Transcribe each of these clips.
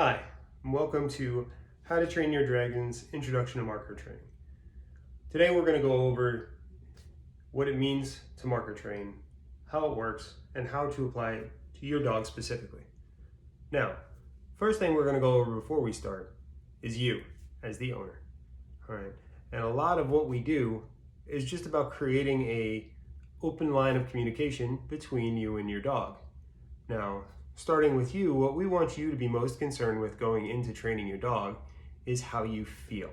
Hi, and welcome to How to Train Your Dragon's Introduction to Marker Training. Today we're going to go over what it means to marker train, how it works, and how to apply it to your dog specifically. Now, first thing we're going to go over before we start is you as the owner. All right, and a lot of what we do is just about creating a open line of communication between you and your dog. Now, starting with you, what we want you to be most concerned with going into training your dog is how you feel.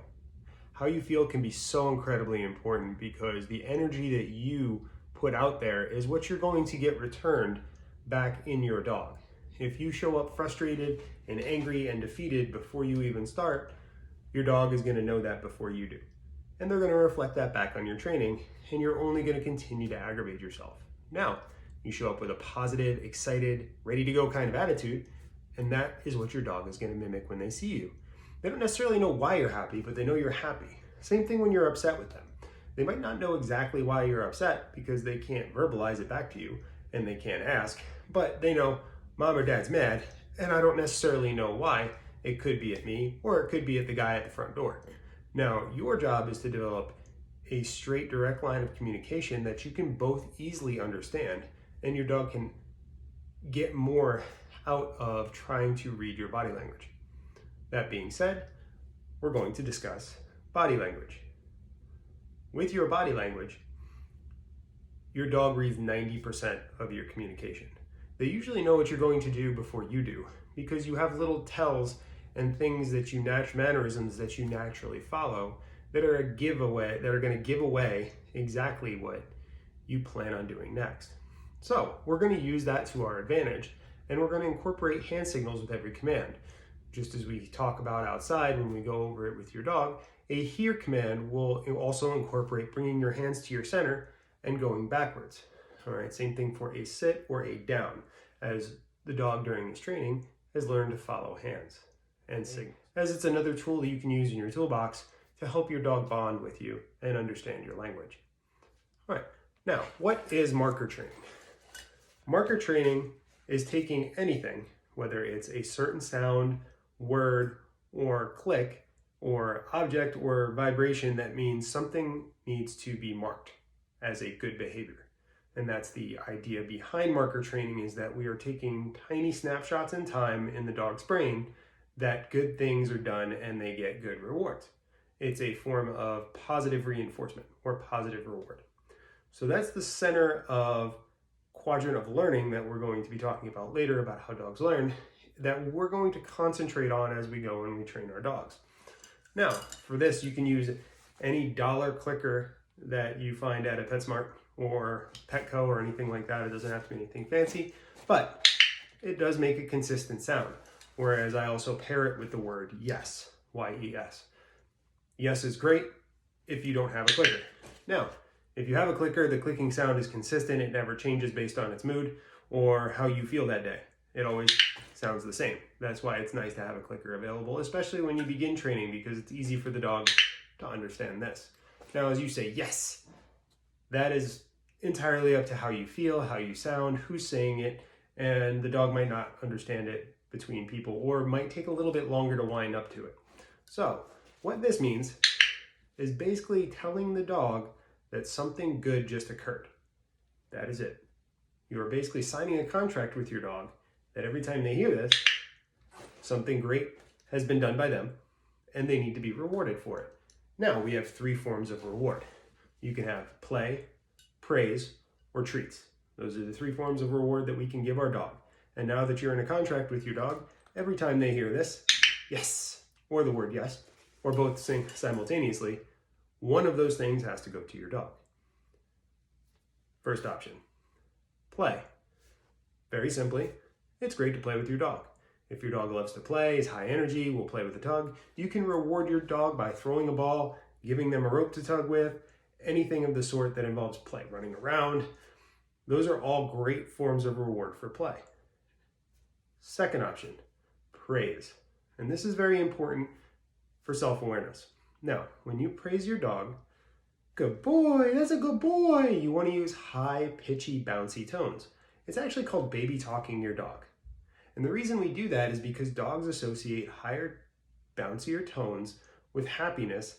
How you feel can be so incredibly important because the energy that you put out there is what you're going to get returned back in your dog. If you show up frustrated and angry and defeated before you even start, your dog is going to know that before you do. And they're going to reflect that back on your training, and you're only going to continue to aggravate yourself. Now, you show up with a positive, excited, ready to go kind of attitude, and that is what your dog is going to mimic when they see you. They don't necessarily know why you're happy, but they know you're happy. Same thing when you're upset with them. They might not know exactly why you're upset because they can't verbalize it back to you and they can't ask, but they know mom or dad's mad and I don't necessarily know why. It could be at me or it could be at the guy at the front door. Now, your job is to develop a straight, direct line of communication that you can both easily understand, and your dog can get more out of trying to read your body language. That being said, we're going to discuss body language. With your body language, your dog reads 90% of your communication. They usually know what you're going to do before you do because you have little tells and things that you mannerisms that you naturally follow that are going to give away exactly what you plan on doing next. So we're going to use that to our advantage, and we're going to incorporate hand signals with every command. Just as we talk about outside when we go over it with your dog, a here command will also incorporate bringing your hands to your center and going backwards. All right, same thing for a sit or a down, as the dog during this training has learned to follow hands and signals, as it's another tool that you can use in your toolbox to help your dog bond with you and understand your language. All right, now what is marker training? Marker training is taking anything, whether it's a certain sound, word, or click, or object or vibration that means something needs to be marked as a good behavior. And that's the idea behind marker training, is that we are taking tiny snapshots in time in the dog's brain that good things are done and they get good rewards. It's a form of positive reinforcement or positive reward. So that's the center of quadrant of learning that we're going to be talking about later, about how dogs learn, that we're going to concentrate on as we go and we train our dogs. Now, for this, you can use any dollar clicker that you find at a PetSmart or Petco or anything like that. It doesn't have to be anything fancy, but it does make a consistent sound. Whereas I also pair it with the word yes, Y-E-S. Yes is great if you don't have a clicker. Now, if you have a clicker, the clicking sound is consistent. It never changes based on its mood or how you feel that day. It always sounds the same. That's why it's nice to have a clicker available, especially when you begin training, because it's easy for the dog to understand this. Now, as you say yes, that is entirely up to how you feel, how you sound, who's saying it, and the dog might not understand it between people or might take a little bit longer to wind up to it. So what this means is basically telling the dog that something good just occurred. That is it. You are basically signing a contract with your dog that every time they hear this, something great has been done by them and they need to be rewarded for it. Now we have three forms of reward. You can have play, praise, or treats. Those are the three forms of reward that we can give our dog. And now that you're in a contract with your dog, every time they hear this, yes, or the word yes, or both sing simultaneously, one of those things has to go to your dog. First option, play. Very simply, it's great to play with your dog. If your dog loves to play, is high energy, will play with a tug, you can reward your dog by throwing a ball, giving them a rope to tug with, anything of the sort that involves play, running around. Those are all great forms of reward for play. Second option, praise. And this is very important for self-awareness. Now, when you praise your dog, good boy, that's a good boy, you want to use high, pitchy, bouncy tones. It's actually called baby talking your dog. And the reason we do that is because dogs associate higher, bouncier tones with happiness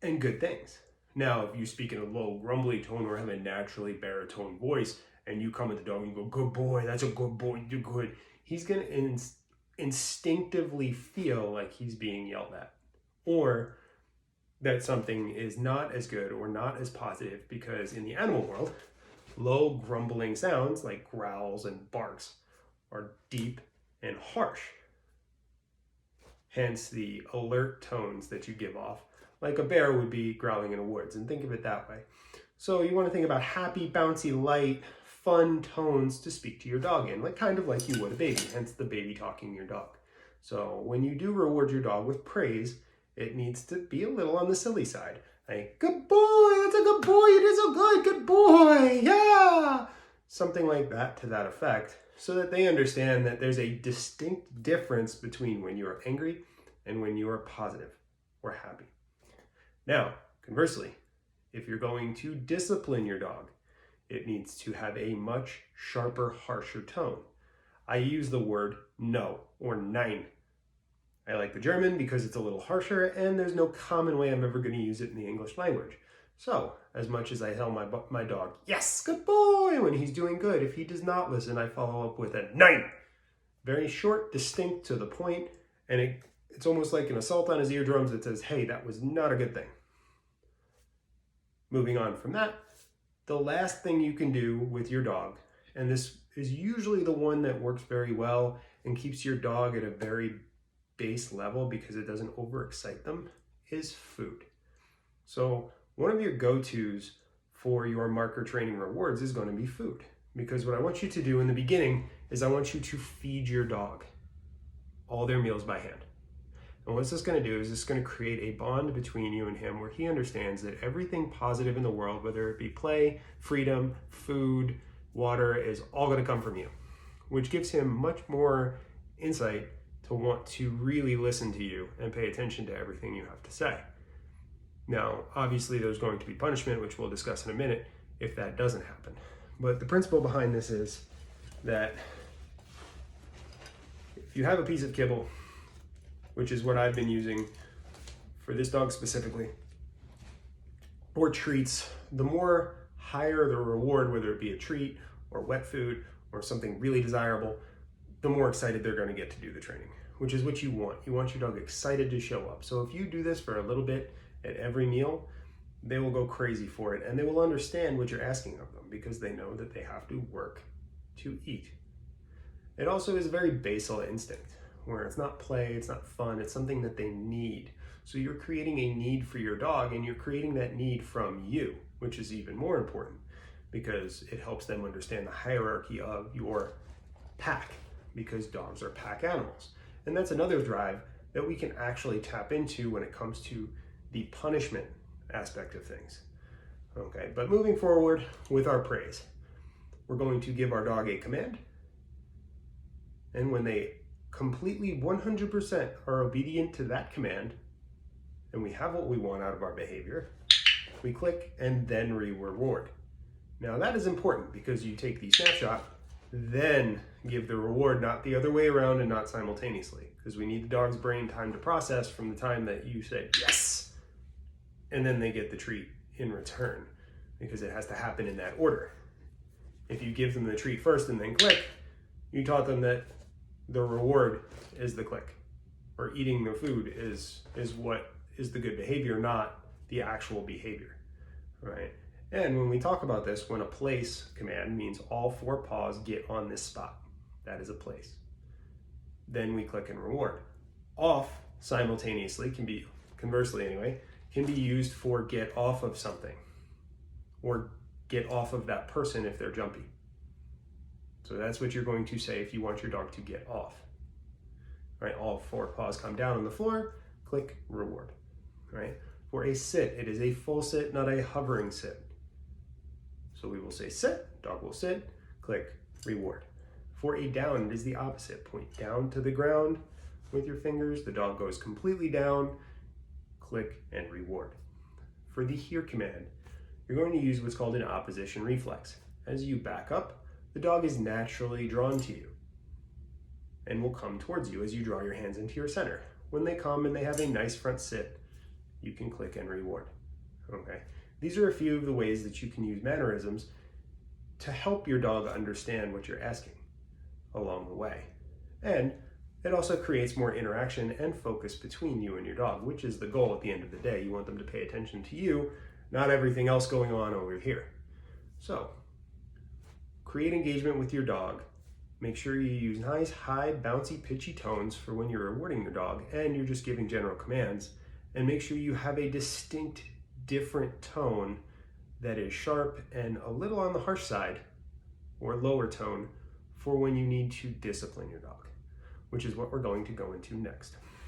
and good things. Now, if you speak in a low, grumbly tone or have a naturally baritone voice, and you come at the dog and you go, good boy, that's a good boy, you do good, he's going to instinctively feel like he's being yelled at, or that something is not as good or not as positive, because in the animal world, low grumbling sounds like growls and barks are deep and harsh. Hence the alert tones that you give off, like a bear would be growling in the woods, and think of it that way. So you want to think about happy, bouncy, light, fun tones to speak to your dog in, kind of like you would a baby, hence the baby talking your dog. So when you do reward your dog with praise, it needs to be a little on the silly side. Like, good boy, that's a good boy, you did so good boy, yeah! Something like that to that effect, so that they understand that there's a distinct difference between when you are angry and when you are positive or happy. Now, conversely, if you're going to discipline your dog, it needs to have a much sharper, harsher tone. I use the word no or nein. I like the German because it's a little harsher, and there's no common way I'm ever going to use it in the English language. So, as much as I tell my dog, yes, good boy, when he's doing good, if he does not listen, I follow up with a nein. Very short, distinct, to the point, and it's almost like an assault on his eardrums that says, hey, that was not a good thing. Moving on from that, the last thing you can do with your dog, and this is usually the one that works very well and keeps your dog at a very base level because it doesn't overexcite them, is food. So one of your go-tos for your marker training rewards is going to be food. Because what I want you to do in the beginning is I want you to feed your dog all their meals by hand. And what's this going to do is it's going to create a bond between you and him where he understands that everything positive in the world, whether it be play, freedom, food, water, is all going to come from you, which gives him much more insight to want to really listen to you and pay attention to everything you have to say. Now, obviously there's going to be punishment, which we'll discuss in a minute, if that doesn't happen. But the principle behind this is that if you have a piece of kibble, which is what I've been using for this dog specifically, or treats, the more higher the reward, whether it be a treat or wet food or something really desirable, the more excited they're going to get to do the training, which is what you want. You want your dog excited to show up. So if you do this for a little bit at every meal, they will go crazy for it, and they will understand what you're asking of them because they know that they have to work to eat. It also is a very basal instinct where it's not play, it's not fun, it's something that they need. So you're creating a need for your dog, and you're creating that need from you, which is even more important because it helps them understand the hierarchy of your pack, because dogs are pack animals. And that's another drive that we can actually tap into when it comes to the punishment aspect of things. Okay, but moving forward with our praise, we're going to give our dog a command, and when they completely 100% are obedient to that command, and we have what we want out of our behavior, we click and then reward. Now that is important because you take the snapshot, then give the reward, not the other way around and not simultaneously, because we need the dog's brain time to process from the time that you said yes, and then they get the treat in return, because it has to happen in that order. If you give them the treat first and then click, you taught them that the reward is the click, or eating the food is what is the good behavior, not the actual behavior, right? And when we talk about this, when a place command means all four paws get on this spot, that is a place. Then we click and reward. Off simultaneously can be, conversely anyway, can be used for get off of something, or get off of that person if they're jumpy. So that's what you're going to say if you want your dog to get off. Right? All four paws come down on the floor, click reward. Right? For a sit, it is a full sit, not a hovering sit. So we will say sit, dog will sit, click reward. For a down, it is the opposite. Point down to the ground with your fingers, the dog goes completely down, click and reward. For the here command, you're going to use what's called an opposition reflex. As you back up, the dog is naturally drawn to you. and will come towards you as you draw your hands into your center. When they come and they have a nice front sit, you can click and reward. Okay, these are a few of the ways that you can use mannerisms to help your dog understand what you're asking along the way. And it also creates more interaction and focus between you and your dog, which is the goal at the end of the day. You want them to pay attention to you, not everything else going on over here. So, create engagement with your dog. Make sure you use nice, high, bouncy, pitchy tones for when you're rewarding your dog and you're just giving general commands. And make sure you have a distinct, different tone that is sharp and a little on the harsh side or lower tone for when you need to discipline your dog, which is what we're going to go into next.